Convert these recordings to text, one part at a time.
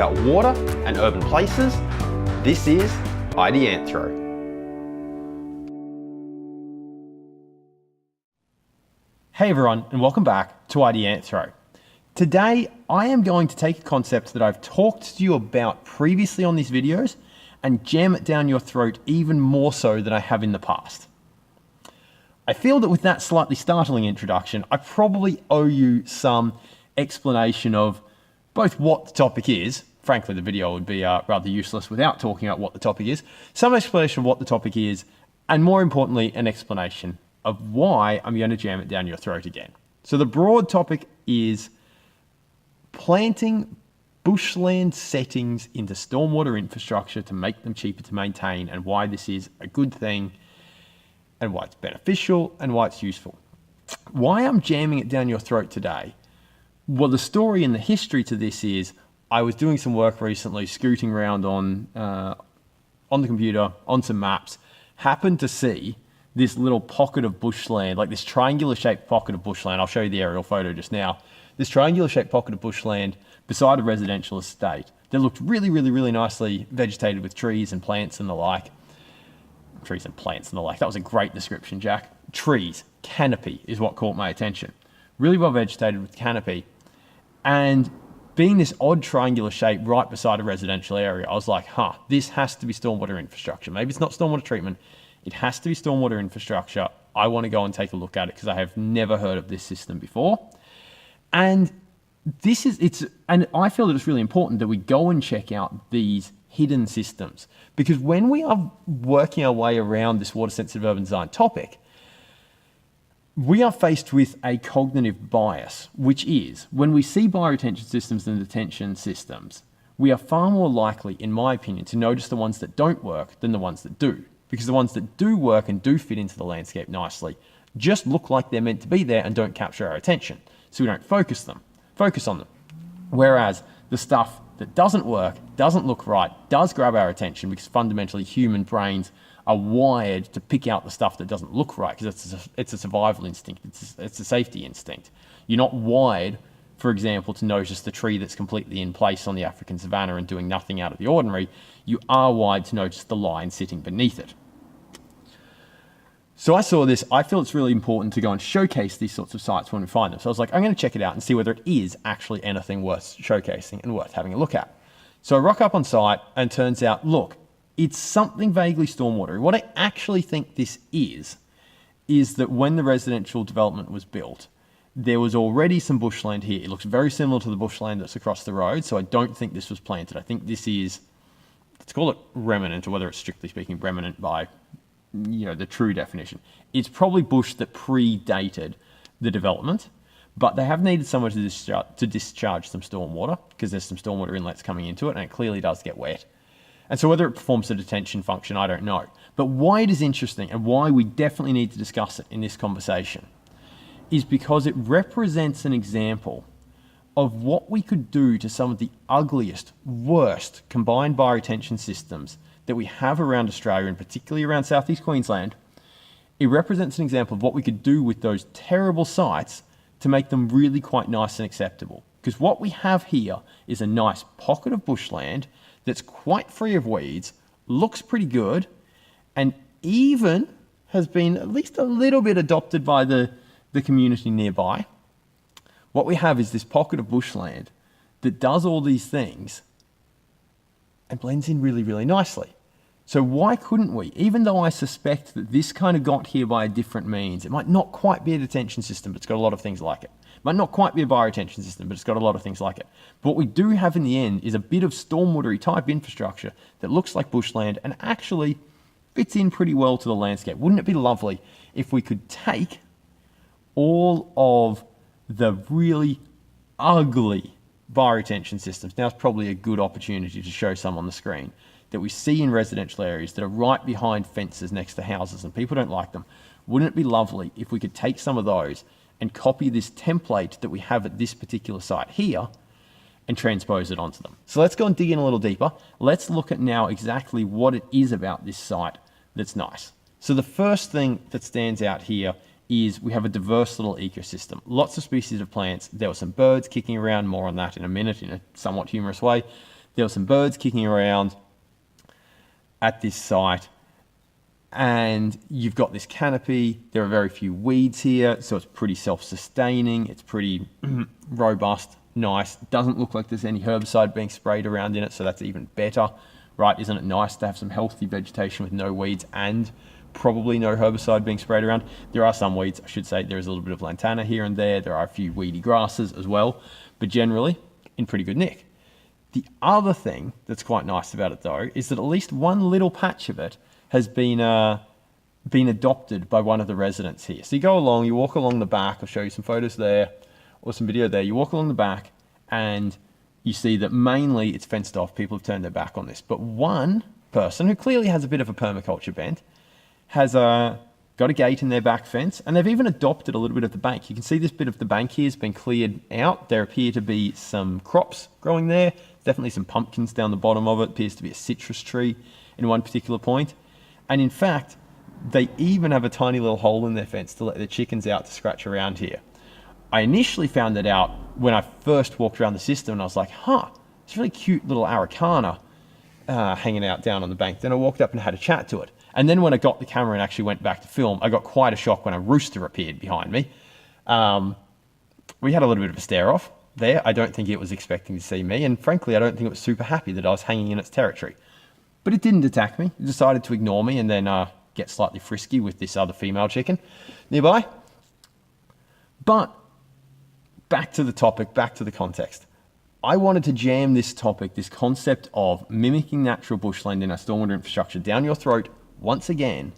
about water and urban places. This is Ideanthro. Hey everyone, and welcome back to Ideanthro. Today, I am going to take a concept that I've talked to you about previously on these videos and jam it down your throat even more so than I have in the past. I feel that with that slightly startling introduction, I probably owe you some explanation of both what the topic is. Frankly, the video would be rather useless without talking about what the topic is. Some explanation of what the topic is, and more importantly, an explanation of why I'm going to jam it down your throat again. So the broad topic is planting bushland settings into stormwater infrastructure to make them cheaper to maintain, and why this is a good thing, and why it's beneficial, and why it's useful. Why I'm jamming it down your throat today? Well, the story and the history to this is I was doing some work recently, scooting around on the computer, on some maps, happened to see this little pocket of bushland, like this triangular shaped pocket of bushland. I'll show you the aerial photo just now. This triangular shaped pocket of bushland beside a residential estate that looked really nicely vegetated with trees and plants and the like. Trees and plants and the like. That was a great description, Jack. Trees, canopy is what caught my attention. Really well vegetated with canopy. And being this odd triangular shape right beside a residential area, I was like, this has to be stormwater infrastructure. Maybe it's not stormwater treatment. It has to be stormwater infrastructure. I want to go and take a look at it because I have never heard of this system before. And and I feel that it's really important that we go and check out these hidden systems, because when we are working our way around this water sensitive urban design topic, we are faced with a cognitive bias, which is when we see bioretention systems and detention systems, we are far more likely, in my opinion, to notice the ones that don't work than the ones that do. Because the ones that do work and do fit into the landscape nicely just look like they're meant to be there and don't capture our attention. So we don't focus on them. Whereas the stuff that doesn't work, doesn't look right, does grab our attention, because fundamentally human brains are wired to pick out the stuff that doesn't look right, because it's a survival instinct, it's a safety instinct. You're not wired, for example, to notice the tree that's completely in place on the African savanna and doing nothing out of the ordinary. You are wired to notice the lion sitting beneath it. So I saw this. I feel it's really important to go and showcase these sorts of sites when we find them. So I was like, I'm going to check it out and see whether it is actually anything worth showcasing and worth having a look at. So I rock up on site and turns out, look, it's something vaguely stormwater. What I actually think this is that when the residential development was built, there was already some bushland here. It looks very similar to the bushland that's across the road. So I don't think this was planted. I think this is, let's call it remnant, or whether it's strictly speaking remnant by the true definition. It's probably bush that predated the development, but they have needed somewhere to discharge some stormwater, because there's some stormwater inlets coming into it, and it clearly does get wet. And so whether it performs a detention function, I don't know. But why it is interesting, and why we definitely need to discuss it in this conversation, is because it represents an example of what we could do to some of the ugliest, worst combined bioretention systems that we have around Australia, and particularly around southeast Queensland. It represents an example of what we could do with those terrible sites to make them really quite nice and acceptable. Because what we have here is a nice pocket of bushland that's quite free of weeds, looks pretty good, and even has been at least a little bit adopted by the community nearby. What we have is this pocket of bushland that does all these things and blends in really nicely. So why couldn't we? Even though I suspect that this kind of got here by a different means, it might not quite be a detention system, but it's got a lot of things like it. It might not quite be a bioretention system, but it's got a lot of things like it. But what we do have in the end is a bit of stormwatery type infrastructure that looks like bushland and actually fits in pretty well to the landscape. Wouldn't it be lovely if we could take all of the really ugly bioretention systems? Now's probably a good opportunity to show some on the screen that we see in residential areas that are right behind fences next to houses and people don't like them. Wouldn't it be lovely if we could take some of those and copy this template that we have at this particular site here and transpose it onto them? So let's go and dig in a little deeper. Let's look at now exactly what it is about this site that's nice. So the first thing that stands out here is we have a diverse little ecosystem. Lots of species of plants. There were some birds kicking around, more on that in a minute in a somewhat humorous way. There were some birds kicking around at this site, and you've got this canopy. There are very few weeds here, so it's pretty self-sustaining. It's pretty robust, nice. Doesn't look like there's any herbicide being sprayed around in it, so that's even better, right? Isn't it nice to have some healthy vegetation with no weeds and probably no herbicide being sprayed around? There are some weeds, I should say. There is a little bit of lantana here and there. There are a few weedy grasses as well, but generally in pretty good nick. The other thing that's quite nice about it, though, is that at least one little patch of it has been adopted by one of the residents here. So you go along, you walk along the back. I'll show you some photos there or some video there. You walk along the back and you see that mainly it's fenced off. People have turned their back on this. But one person who clearly has a bit of a permaculture bent has got a gate in their back fence, and they've even adopted a little bit of the bank. You can see this bit of the bank here has been cleared out. There appear to be some crops growing there. Definitely some pumpkins down the bottom of it. Appears to be a citrus tree in one particular point. And in fact, they even have a tiny little hole in their fence to let their chickens out to scratch around here. I initially found that out when I first walked around the system, and I was like, it's a really cute little Araucana hanging out down on the bank. Then I walked up and had a chat to it. And then when I got the camera and actually went back to film, I got quite a shock when a rooster appeared behind me. We had a little bit of a stare off there. I don't think it was expecting to see me. And frankly, I don't think it was super happy that I was hanging in its territory. But it didn't attack me. It decided to ignore me and then get slightly frisky with this other female chicken nearby. But back to the topic, back to the context. I wanted to jam this topic, this concept of mimicking natural bushland in our stormwater infrastructure down your throat once again,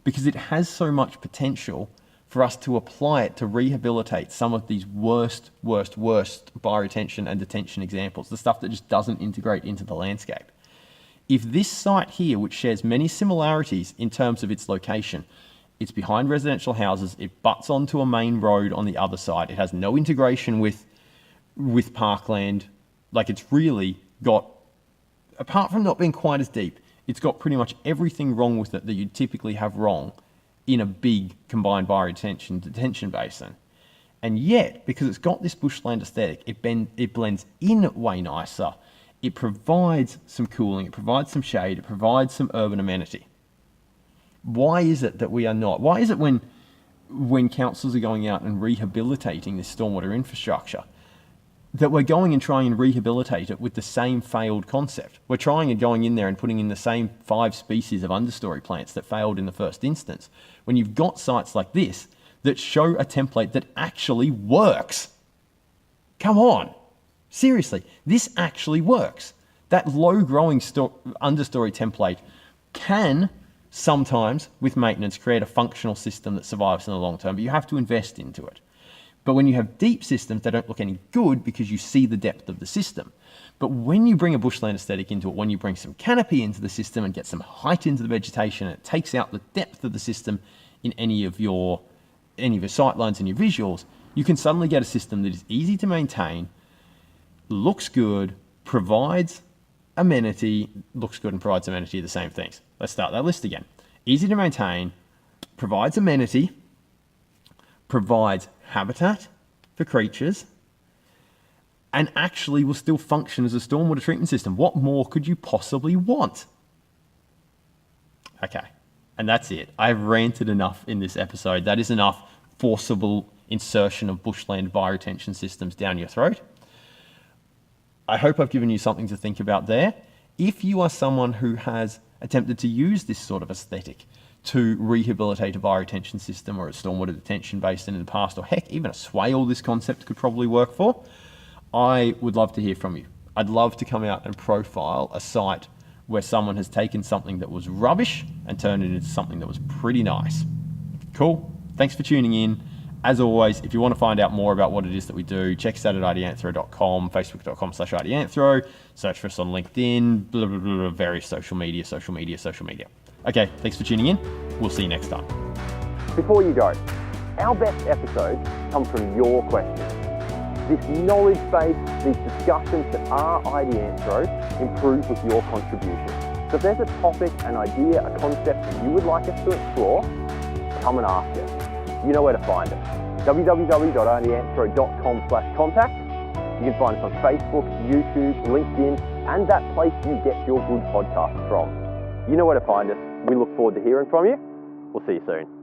because it has so much potential for us to apply it to rehabilitate some of these worst bioretention and detention examples, the stuff that just doesn't integrate into the landscape. If this site here, which shares many similarities in terms of its location, it's behind residential houses, it butts onto a main road on the other side, it has no integration with parkland, like it's really got, apart from not being quite as deep, it's got pretty much everything wrong with it that you'd typically have wrong in a big combined bioretention detention basin. And yet, because it's got this bushland aesthetic, it blends in way nicer. It provides some cooling, it provides some shade, it provides some urban amenity. Why is it that we are not? Why is it when councils are going out and rehabilitating this stormwater infrastructure, that we're going and trying and rehabilitate it with the same failed concept? We're trying and going in there and putting in the same 5 species of understory plants that failed in the first instance, when you've got sites like this that show a template that actually works. Come on. Seriously, this actually works. That low-growing understory template can sometimes, with maintenance, create a functional system that survives in the long term, but you have to invest into it. But when you have deep systems, they don't look any good because you see the depth of the system. But when you bring a bushland aesthetic into it, when you bring some canopy into the system and get some height into the vegetation, and it takes out the depth of the system in any of your sightlines and your visuals, you can suddenly get a system that is easy to maintain, looks good, provides amenity, looks good and provides amenity are the same things. Let's start that list again. Easy to maintain, provides amenity, provides habitat for creatures, and actually will still function as a stormwater treatment system. What more could you possibly want? Okay, and that's it. I've ranted enough in this episode. That is enough forcible insertion of bushland bioretention systems down your throat. I hope I've given you something to think about there. If you are someone who has attempted to use this sort of aesthetic to rehabilitate a bioretention system or a stormwater detention basin in the past, or heck, even a swale this concept could probably work for, I would love to hear from you. I'd love to come out and profile a site where someone has taken something that was rubbish and turned it into something that was pretty nice. Cool. Thanks for tuning in. As always, if you want to find out more about what it is that we do, check us out at ideanthro.com, facebook.com/ideanthro, search for us on LinkedIn, blah, blah, blah, blah, various social media. Okay, thanks for tuning in. We'll see you next time. Before you go, our best episodes come from your questions. This knowledge base, these discussions that are Ideanthro improve with your contribution. So if there's a topic, an idea, a concept that you would like us to explore, come and ask us. You know where to find us. www.ideanthro.com/contact, You can find us on Facebook, YouTube, LinkedIn, and that place you get your good podcasts from. You know where to find us. We look forward to hearing from you. We'll see you soon.